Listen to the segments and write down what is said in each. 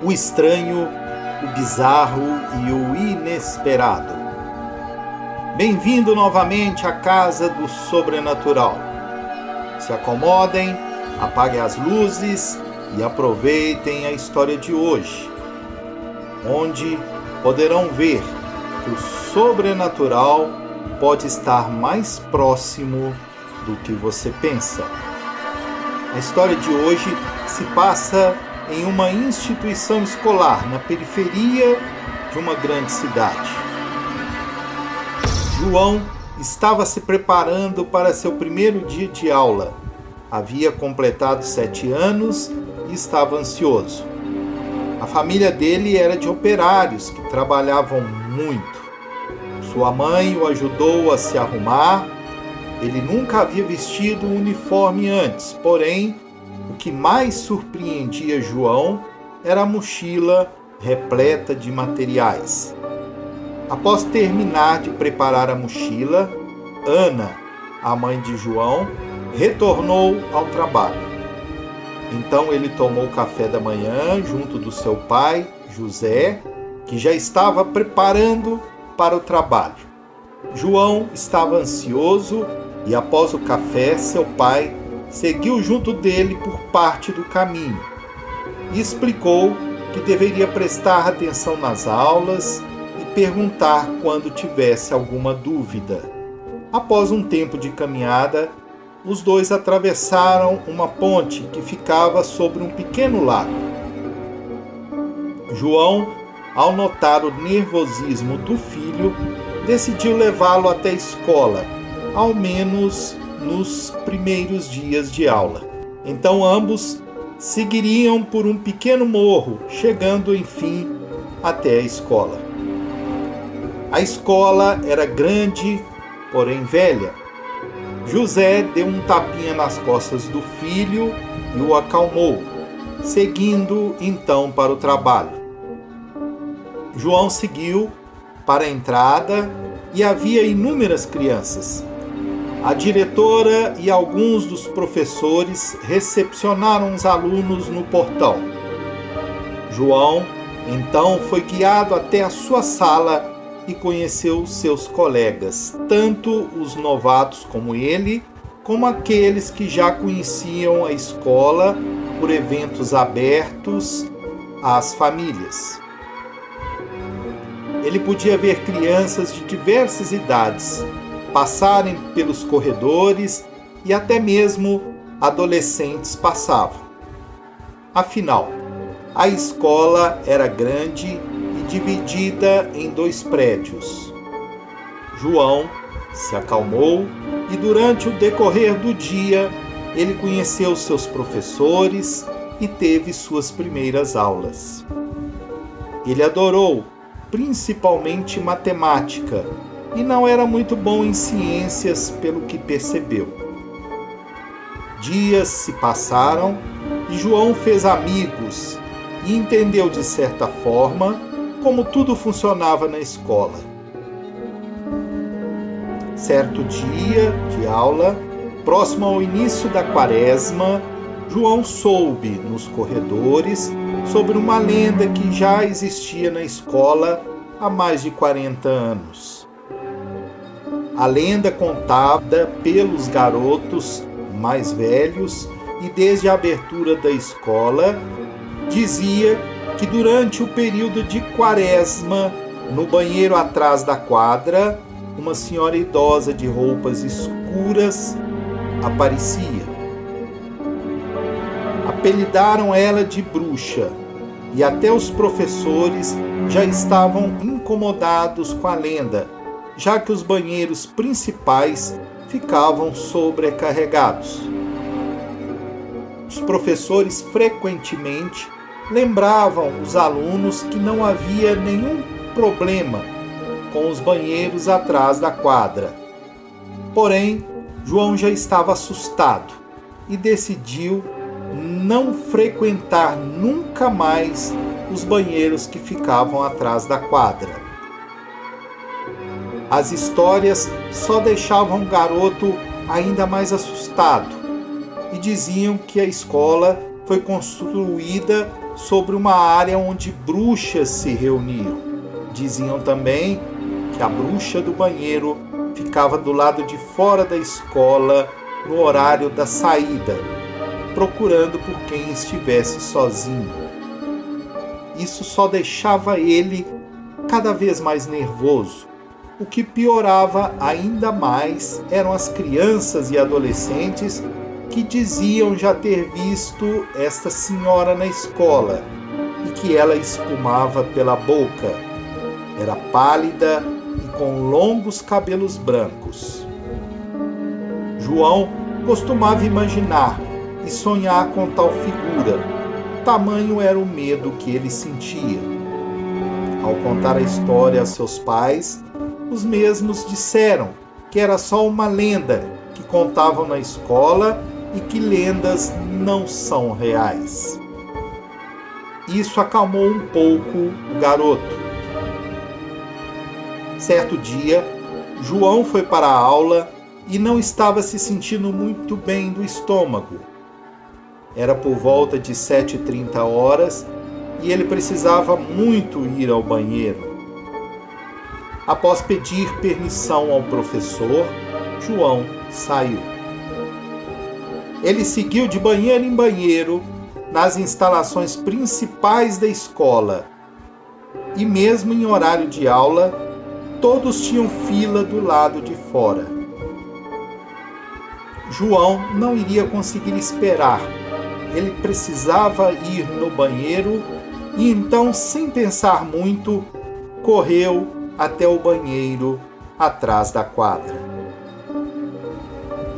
o estranho, o bizarro e o inesperado. Bem-vindo novamente à Casa do Sobrenatural. Se acomodem, apaguem as luzes e aproveitem a história de hoje, onde poderão ver que o sobrenatural pode estar mais próximo do que você pensa. A história de hoje se passa em uma instituição escolar na periferia de uma grande cidade. João estava se preparando para seu primeiro dia de aula. Havia completado 7 anos e estava ansioso. A família dele era de operários que trabalhavam muito. Sua mãe o ajudou a se arrumar. Ele nunca havia vestido um uniforme antes, porém, o que mais surpreendia João era a mochila repleta de materiais. Após terminar de preparar a mochila, Ana, a mãe de João, retornou ao trabalho. Então ele tomou café da manhã junto do seu pai, José, que já estava preparando para o trabalho. João estava ansioso e após o café, seu pai seguiu junto dele por parte do caminho e explicou que deveria prestar atenção nas aulas e perguntar quando tivesse alguma dúvida. Após um tempo de caminhada, os dois atravessaram uma ponte que ficava sobre um pequeno lago. João, ao notar o nervosismo do filho, decidiu levá-lo até a escola, ao menos nos primeiros dias de aula. Então ambos seguiriam por um pequeno morro, chegando enfim até a escola. A escola era grande, porém velha. José deu um tapinha nas costas do filho e o acalmou, seguindo então para o trabalho. João seguiu para a entrada e havia inúmeras crianças. A diretora e alguns dos professores recepcionaram os alunos no portão. João, então, foi guiado até a sua sala e conheceu seus colegas, tanto os novatos como ele, como aqueles que já conheciam a escola por eventos abertos às famílias. Ele podia ver crianças de diversas idades passarem pelos corredores e até mesmo adolescentes passavam. Afinal, a escola era grande e dividida em 2 prédios. João se acalmou e durante o decorrer do dia ele conheceu seus professores e teve suas primeiras aulas. Ele adorou, principalmente matemática, e não era muito bom em ciências, pelo que percebeu. Dias se passaram e João fez amigos e entendeu de certa forma como tudo funcionava na escola. Certo dia de aula, próximo ao início da quaresma, João soube nos corredores sobre uma lenda que já existia na escola há mais de 40 anos. A lenda contada pelos garotos mais velhos e desde a abertura da escola dizia que durante o período de quaresma, no banheiro atrás da quadra, uma senhora idosa de roupas escuras aparecia. Apelidaram ela de bruxa e até os professores já estavam incomodados com a lenda, já que os banheiros principais ficavam sobrecarregados. Os professores frequentemente lembravam os alunos que não havia nenhum problema com os banheiros atrás da quadra. Porém, João já estava assustado e decidiu não frequentar nunca mais os banheiros que ficavam atrás da quadra. As histórias só deixavam o garoto ainda mais assustado e diziam que a escola foi construída sobre uma área onde bruxas se reuniam. Diziam também que a bruxa do banheiro ficava do lado de fora da escola no horário da saída, procurando por quem estivesse sozinho. Isso só deixava ele cada vez mais nervoso. O que piorava ainda mais eram as crianças e adolescentes que diziam já ter visto esta senhora na escola e que ela espumava pela boca. Era pálida e com longos cabelos brancos. João costumava imaginar e sonhar com tal figura. Tamanho era o medo que ele sentia. Ao contar a história a seus pais, os mesmos disseram que era só uma lenda que contavam na escola e que lendas não são reais. Isso acalmou um pouco o garoto. Certo dia, João foi para a aula e não estava se sentindo muito bem do estômago. Era por volta de 7h30 e ele precisava muito ir ao banheiro. Após pedir permissão ao professor, João saiu. Ele seguiu de banheiro em banheiro nas instalações principais da escola. E mesmo em horário de aula, todos tinham fila do lado de fora. João não iria conseguir esperar. Ele precisava ir no banheiro e então, sem pensar muito, correu até o banheiro atrás da quadra.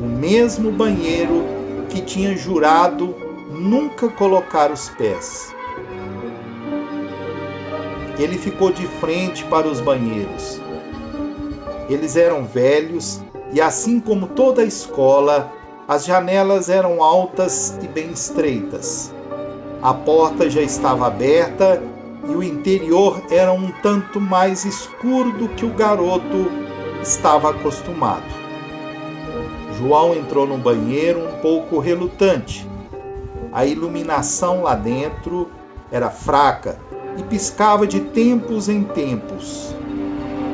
O mesmo banheiro que tinha jurado nunca colocar os pés. Ele ficou de frente para os banheiros. Eles eram velhos e, assim como toda a escola, as janelas eram altas e bem estreitas. A porta já estava aberta e o interior era um tanto mais escuro do que o garoto estava acostumado. João entrou no banheiro um pouco relutante. A iluminação lá dentro era fraca e piscava de tempos em tempos.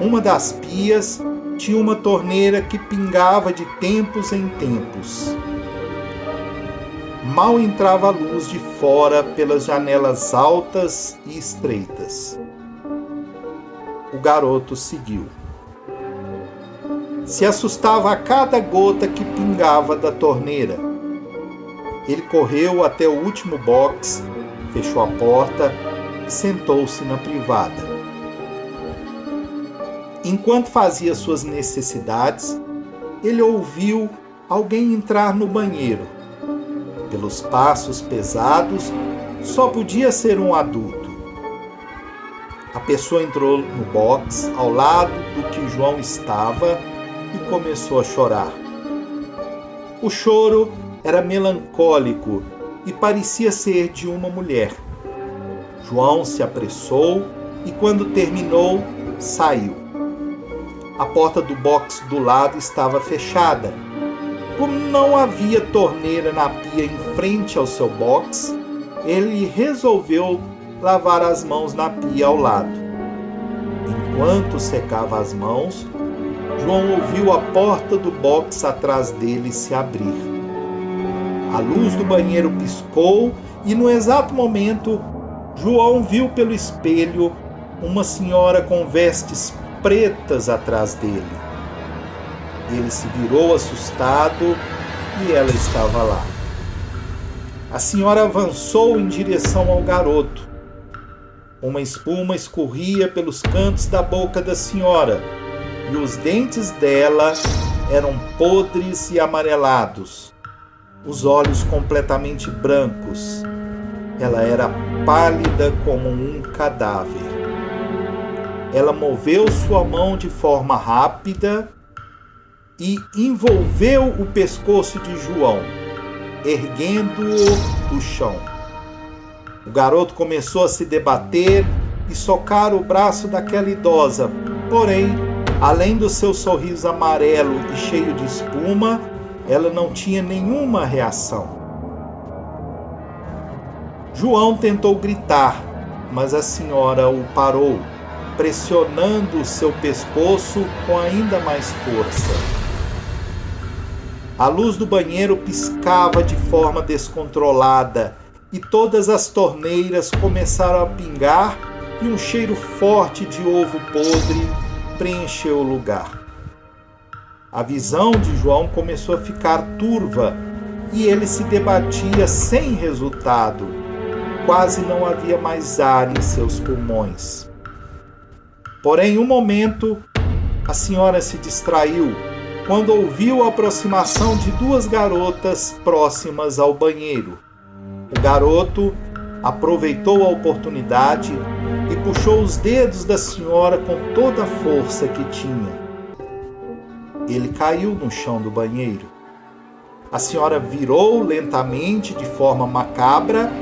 Uma das pias tinha uma torneira que pingava de tempos em tempos. Mal entrava a luz de fora pelas janelas altas e estreitas. O garoto seguiu. Se assustava a cada gota que pingava da torneira. Ele correu até o último box, fechou a porta e sentou-se na privada. Enquanto fazia suas necessidades, ele ouviu alguém entrar no banheiro. Pelos passos pesados, só podia ser um adulto. A pessoa entrou no box ao lado do que João estava e começou a chorar. O choro era melancólico e parecia ser de uma mulher. João se apressou e, quando terminou, saiu. A porta do box do lado estava fechada. Como não havia torneira na pia em frente ao seu box, ele resolveu lavar as mãos na pia ao lado. Enquanto secava as mãos, João ouviu a porta do box atrás dele se abrir. A luz do banheiro piscou e, no exato momento, João viu pelo espelho uma senhora com vestes pretas atrás dele. Ele se virou assustado e ela estava lá. A senhora avançou em direção ao garoto. Uma espuma escorria pelos cantos da boca da senhora e os dentes dela eram podres e amarelados, os olhos completamente brancos. Ela era pálida como um cadáver. Ela moveu sua mão de forma rápida e envolveu o pescoço de João, erguendo-o do chão. O garoto começou a se debater e socar o braço daquela idosa, porém, além do seu sorriso amarelo e cheio de espuma, ela não tinha nenhuma reação. João tentou gritar, mas a senhora o parou, pressionando seu pescoço com ainda mais força. A luz do banheiro piscava de forma descontrolada e todas as torneiras começaram a pingar e um cheiro forte de ovo podre preencheu o lugar. A visão de João começou a ficar turva e ele se debatia sem resultado. Quase não havia mais ar em seus pulmões. Porém, em um momento, a senhora se distraiu quando ouviu a aproximação de duas garotas próximas ao banheiro. O garoto aproveitou a oportunidade e puxou os dedos da senhora com toda a força que tinha. Ele caiu no chão do banheiro. A senhora virou lentamente de forma macabra.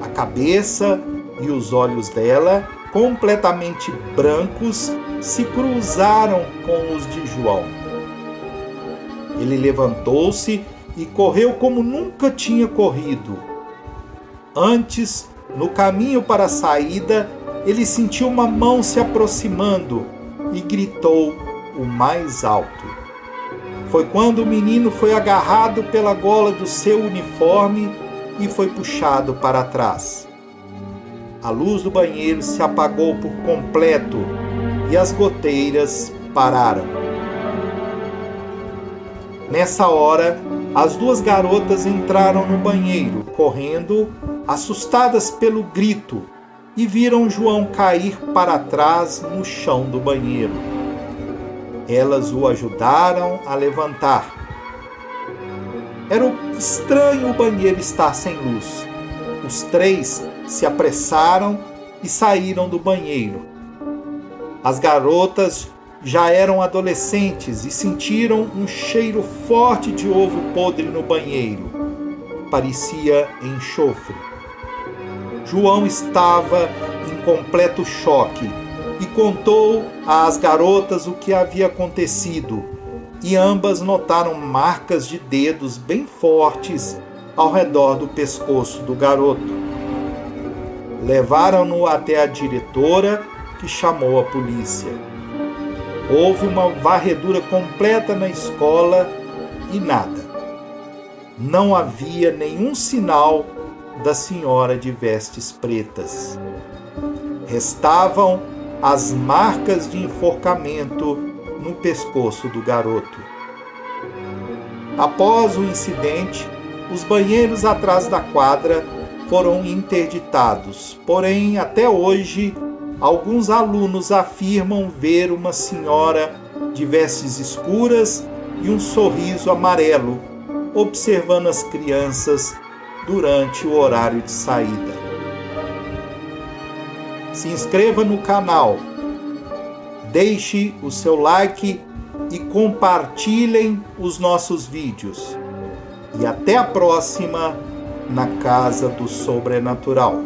A cabeça e os olhos dela, completamente brancos, se cruzaram com os de João. Ele levantou-se e correu como nunca tinha corrido. Antes, no caminho para a saída, ele sentiu uma mão se aproximando e gritou o mais alto. Foi quando o menino foi agarrado pela gola do seu uniforme e foi puxado para trás. A luz do banheiro se apagou por completo e as goteiras pararam. Nessa hora, as duas garotas entraram no banheiro, correndo, assustadas pelo grito, e viram João cair para trás no chão do banheiro. Elas o ajudaram a levantar. Era estranho o banheiro estar sem luz. Os três se apressaram e saíram do banheiro. As garotas já eram adolescentes e sentiram um cheiro forte de ovo podre no banheiro. Parecia enxofre. João estava em completo choque e contou às garotas o que havia acontecido, e ambas notaram marcas de dedos bem fortes ao redor do pescoço do garoto. Levaram-no até a diretora, que chamou a polícia. Houve uma varredura completa na escola e nada. Não havia nenhum sinal da senhora de vestes pretas. Restavam as marcas de enforcamento no pescoço do garoto. Após o incidente, os banheiros atrás da quadra foram interditados. Porém, até hoje, alguns alunos afirmam ver uma senhora de vestes escuras e um sorriso amarelo, observando as crianças durante o horário de saída. Se inscreva no canal, deixe o seu like e compartilhem os nossos vídeos. E até a próxima na Casa do Sobrenatural.